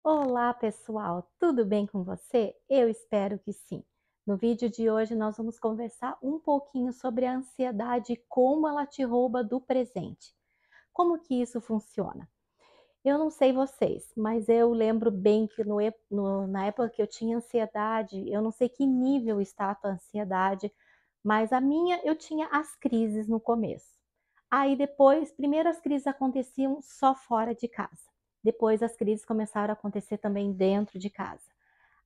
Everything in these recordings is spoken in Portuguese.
Olá, pessoal, tudo bem com você? Eu espero que sim. No vídeo de hoje nós vamos conversar um pouquinho sobre a ansiedade e como ela te rouba do presente. Como que isso funciona? Eu não sei vocês, mas eu lembro bem que na época que eu tinha ansiedade, eu não sei que nível está a tua ansiedade, mas a minha eu tinha as crises no começo. Aí depois, primeiro as crises aconteciam só fora de casa. Depois as crises começaram a acontecer também dentro de casa.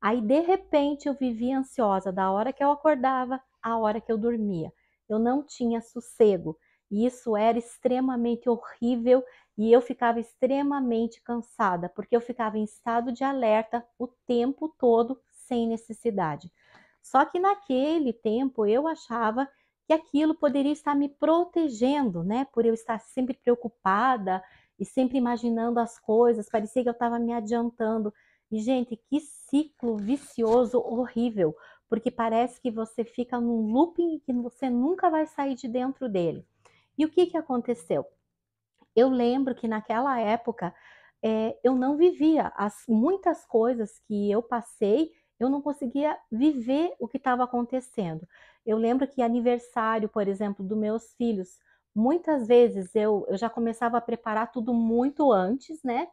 Aí de repente eu vivia ansiosa da hora que eu acordava à hora que eu dormia. Eu não tinha sossego. E isso era extremamente horrível e eu ficava extremamente cansada, porque eu ficava em estado de alerta o tempo todo sem necessidade. Só que naquele tempo eu achava que aquilo poderia estar me protegendo, né? Por eu estar sempre preocupada e sempre imaginando as coisas, parecia que eu estava me adiantando. E, gente, que ciclo vicioso horrível, porque parece que você fica num looping e que você nunca vai sair de dentro dele. E o que que aconteceu? Eu lembro que naquela época, eu não vivia as muitas coisas que eu passei, eu não conseguia viver o que estava acontecendo. Eu lembro que aniversário, por exemplo, dos meus filhos, muitas vezes eu já começava a preparar tudo muito antes, né,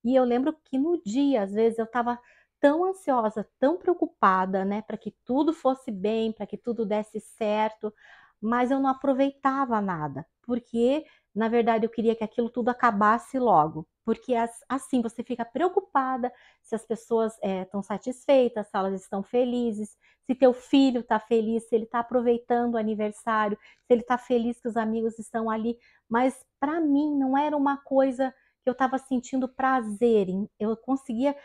e eu lembro que no dia, às vezes, eu estava tão ansiosa, tão preocupada, né, para que tudo fosse bem, para que tudo desse certo, mas eu não aproveitava nada, porque na verdade, eu queria que aquilo tudo acabasse logo, porque assim você fica preocupada se as pessoas estão satisfeitas, se elas estão felizes, se teu filho está feliz, se ele está aproveitando o aniversário, se ele está feliz que os amigos estão ali. Mas para mim não era uma coisa que eu estava sentindo prazer em. Eu conseguia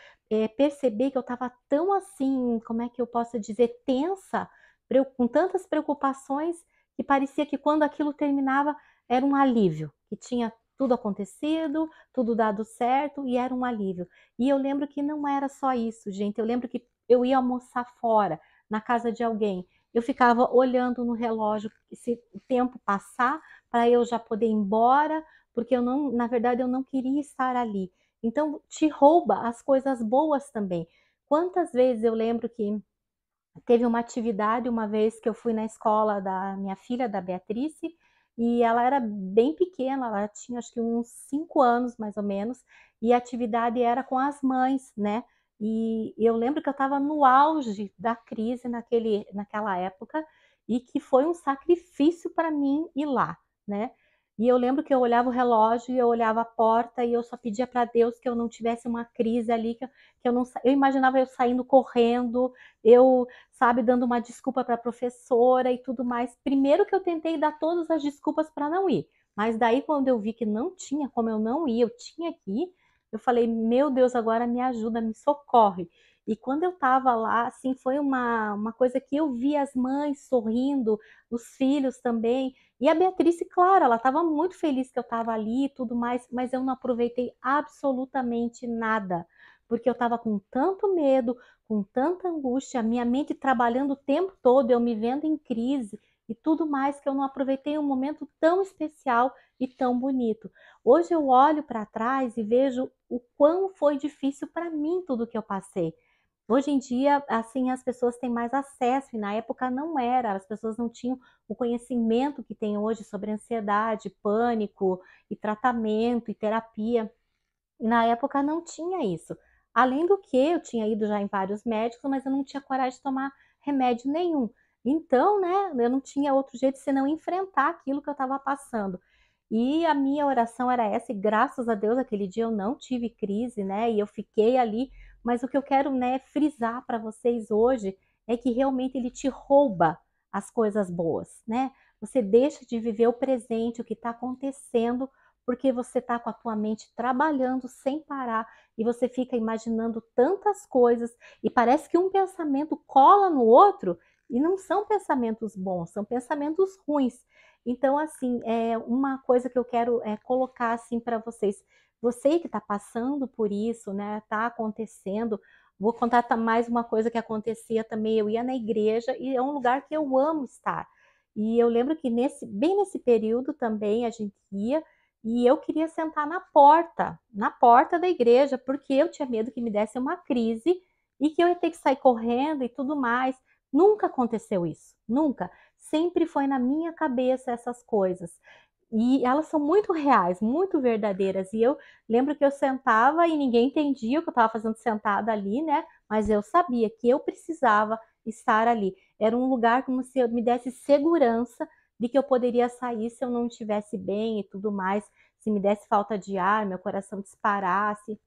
perceber que eu estava tão assim, como é que eu posso dizer, tensa, com tantas preocupações, que parecia que quando aquilo terminava era um alívio, que tinha tudo acontecido, tudo dado certo e era um alívio. E eu lembro que não era só isso, gente. Eu lembro que eu ia almoçar fora, na casa de alguém. Eu ficava olhando no relógio se o tempo passar para eu já poder ir embora, porque eu não, na verdade, eu não queria estar ali. Então, te rouba as coisas boas também. Quantas vezes eu lembro que teve uma atividade uma vez que eu fui na escola da minha filha, da Beatrice, e ela era bem pequena, ela tinha acho que uns 5 anos mais ou menos, e a atividade era com as mães, né? E eu lembro que eu estava no auge da crise naquela época e que foi um sacrifício para mim ir lá, né? E eu lembro que eu olhava o relógio e eu olhava a porta e eu só pedia para Deus que eu não tivesse uma crise ali, que eu não, eu imaginava eu saindo correndo, eu sabe, dando uma desculpa para a professora e tudo mais. Primeiro que eu tentei dar todas as desculpas para não ir, mas daí quando eu vi que não tinha como eu não ir, eu tinha que ir, eu falei, meu Deus, agora me ajuda, me socorre. E quando eu estava lá, assim, foi uma coisa que eu vi as mães sorrindo, os filhos também, e a Beatriz, claro, ela estava muito feliz que eu estava ali e tudo mais, mas eu não aproveitei absolutamente nada, porque eu estava com tanto medo, com tanta angústia, a minha mente trabalhando o tempo todo, eu me vendo em crise e tudo mais, que eu não aproveitei um momento tão especial e tão bonito. Hoje eu olho para trás e vejo o quão foi difícil para mim tudo que eu passei. Hoje em dia, assim, as pessoas têm mais acesso e na época não era, as pessoas não tinham o conhecimento que tem hoje sobre ansiedade, pânico e tratamento e terapia. E na época não tinha isso. Além do que eu tinha ido já em vários médicos, mas eu não tinha coragem de tomar remédio nenhum. Então, né, eu não tinha outro jeito senão enfrentar aquilo que eu estava passando. E a minha oração era essa, e graças a Deus aquele dia eu não tive crise, né? E eu fiquei ali, mas o que eu quero, né, frisar para vocês hoje é que realmente ele te rouba as coisas boas, né? Você deixa de viver o presente, o que está acontecendo, porque você está com a tua mente trabalhando sem parar e você fica imaginando tantas coisas e parece que um pensamento cola no outro e não são pensamentos bons, são pensamentos ruins. Então, assim, é uma coisa que eu quero colocar assim para vocês. Você que está passando por isso, né? Está acontecendo. Vou contar mais uma coisa que acontecia também. Eu ia na igreja e é um lugar que eu amo estar. E eu lembro que bem nesse período também a gente ia e eu queria sentar na porta da igreja, porque eu tinha medo que me desse uma crise e que eu ia ter que sair correndo e tudo mais. Nunca aconteceu isso, nunca. Sempre foi na minha cabeça essas coisas. E elas são muito reais, muito verdadeiras. E eu lembro que eu sentava e ninguém entendia o que eu estava fazendo sentada ali, né? Mas eu sabia que eu precisava estar ali. Era um lugar como se eu me desse segurança de que eu poderia sair se eu não estivesse bem e tudo mais, se me desse falta de ar, meu coração disparasse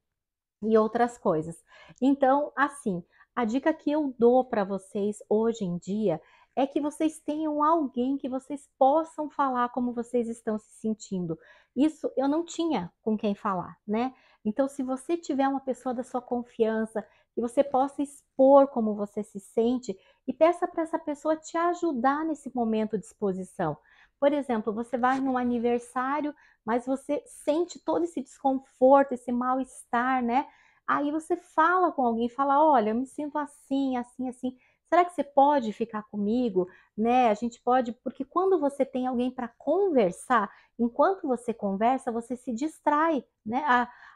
e outras coisas. Então, assim, a dica que eu dou para vocês hoje em dia é que vocês tenham alguém que vocês possam falar como vocês estão se sentindo. Isso eu não tinha com quem falar, né? Então, se você tiver uma pessoa da sua confiança, que você possa expor como você se sente e peça para essa pessoa te ajudar nesse momento de exposição. Por exemplo, você vai num aniversário, mas você sente todo esse desconforto, esse mal-estar, né? Aí você fala com alguém, fala: "Olha, eu me sinto assim, assim, assim. Será que você pode ficar comigo?", né? A gente pode, porque quando você tem alguém para conversar, enquanto você conversa, você se distrai, né?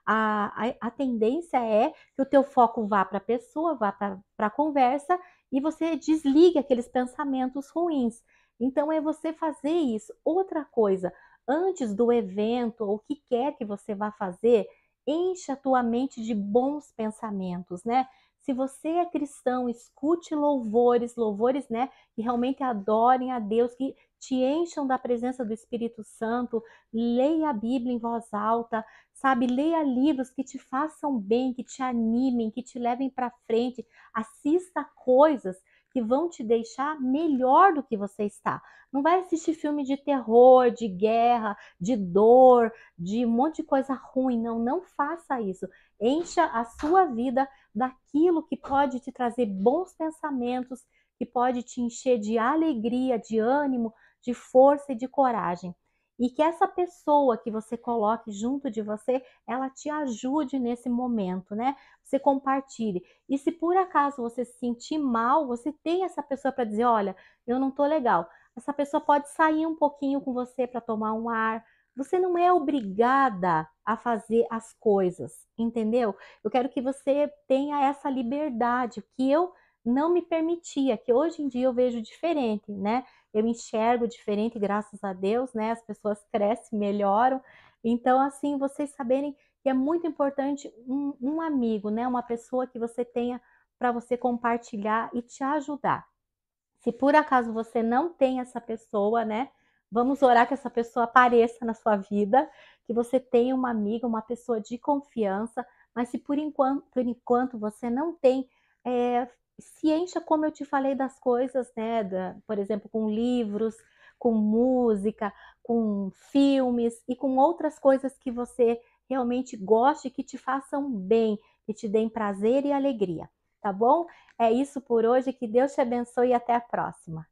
A tendência é que o teu foco vá para a pessoa, vá para a conversa e você desligue aqueles pensamentos ruins. Então é você fazer isso. Outra coisa, antes do evento, ou o que quer que você vá fazer, encha a tua mente de bons pensamentos, né? Se você é cristão, escute louvores, louvores, né, que realmente adorem a Deus, que te encham da presença do Espírito Santo. Leia a Bíblia em voz alta, sabe? Leia livros que te façam bem, que te animem, que te levem para frente. Assista coisas que vão te deixar melhor do que você está. Não vai assistir filme de terror, de guerra, de dor, de um monte de coisa ruim. Não, não faça isso. Encha a sua vida daquilo que pode te trazer bons pensamentos, que pode te encher de alegria, de ânimo, de força e de coragem. E que essa pessoa que você coloque junto de você, ela te ajude nesse momento, né? Você compartilhe. E se por acaso você se sentir mal, você tem essa pessoa para dizer: olha, eu não tô legal. Essa pessoa pode sair um pouquinho com você para tomar um ar. Você não é obrigada a fazer as coisas, entendeu? Eu quero que você tenha essa liberdade, que eu não me permitia, que hoje em dia eu vejo diferente, né? Eu enxergo diferente, graças a Deus, né? As pessoas crescem, melhoram. Então, assim, vocês saberem que é muito importante um amigo, né? Uma pessoa que você tenha para você compartilhar e te ajudar. Se por acaso você não tem essa pessoa, né? Vamos orar que essa pessoa apareça na sua vida, que você tenha uma amiga, uma pessoa de confiança. Mas se por enquanto você não tem, se encha, como eu te falei, das coisas, né? Por exemplo, com livros, com música, com filmes e com outras coisas que você realmente goste, que te façam bem, que te deem prazer e alegria, tá bom? É isso por hoje, que Deus te abençoe e até a próxima.